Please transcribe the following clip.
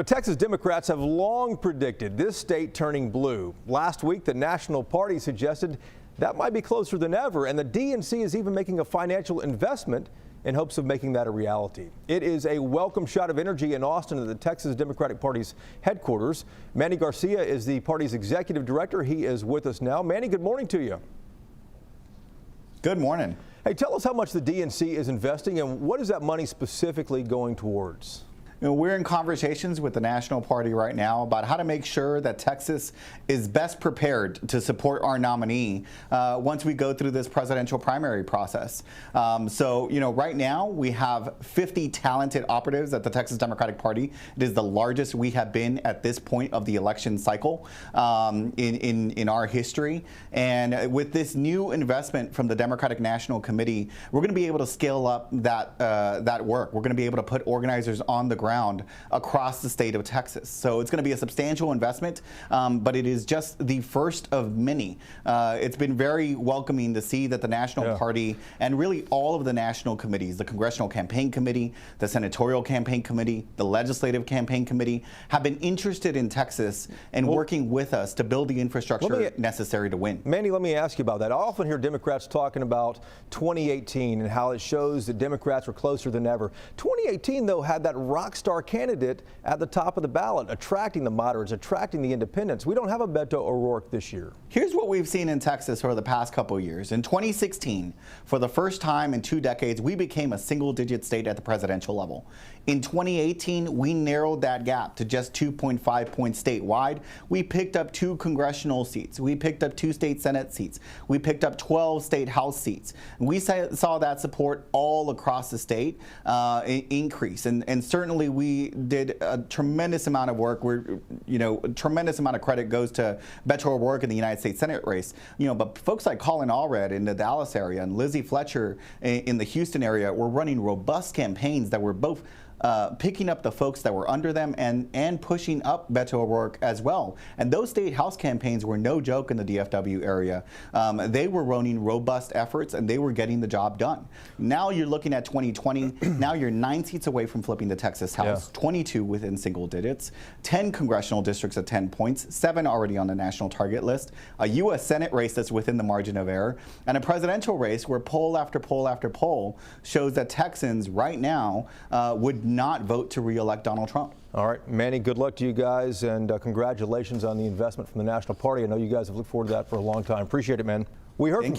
Texas Democrats have long predicted this state turning blue. Last week, the National Party suggested that might be closer than ever, and the DNC is even making a financial investment in hopes of making that a reality. It is a welcome shot of energy in Austin at the Texas Democratic Party's headquarters. Manny Garcia is the party's executive director. He is with us now. Manny, good morning to you. Good morning. Hey, tell us how much the DNC is investing and what is that money specifically going towards? We're in conversations with the National Party right now about how to make sure that Texas is best prepared to support our nominee once we go through this presidential primary process. Right now we have 50 talented operatives at the Texas Democratic Party. It is the largest we have been at this point of the election cycle in our history. And with this new investment from the Democratic National Committee, we're going to be able to scale up that work. We're going to be able to put organizers on the ground across the state of Texas. So it's going to be a substantial investment, but it is just the first of many. It's been very welcoming to see that the National Party and really all of the national committees, the Congressional Campaign Committee, the Senatorial Campaign Committee, the Legislative Campaign Committee, have been interested in Texas and working with us to build the infrastructure necessary to win. Manny, let me ask you about that. I often hear Democrats talking about 2018 and how it shows that Democrats were closer than ever. 2018, though, had that rock star candidate at the top of the ballot, attracting the moderates, attracting the independents. We don't have a Beto O'Rourke this year. Here's what we've seen in Texas over the past couple of years. In 2016, for the first time in 2 decades, we became a single-digit state at the presidential level. In 2018, we narrowed that gap to just 2.5 points statewide. We picked up 2 congressional seats. We picked up 2 state Senate seats. We picked up 12 state House seats. We saw that support all across the state increase, and certainly we did a tremendous amount of work. A tremendous amount of credit goes to Beto O'Rourke in the United States Senate race. But folks like Colin Allred in the Dallas area and Lizzie Fletcher in the Houston area were running robust campaigns that were both picking up the folks that were under them and pushing up Beto O'Rourke as well. And those state house campaigns were no joke in the DFW area. They were running robust efforts and they were getting the job done. Now you're looking at 2020. Now you're 9 seats away from flipping the Texas House, 22 within single digits, 10 congressional districts at 10 points, 7 already on the national target list, a U.S. Senate race that's within the margin of error, and a presidential race where poll after poll after poll shows that Texans right now would not vote to re-elect Donald Trump. All right, Manny, good luck to you guys, and congratulations on the investment from the National Party. I know you guys have looked forward to that for a long time. Appreciate it, man. We heard from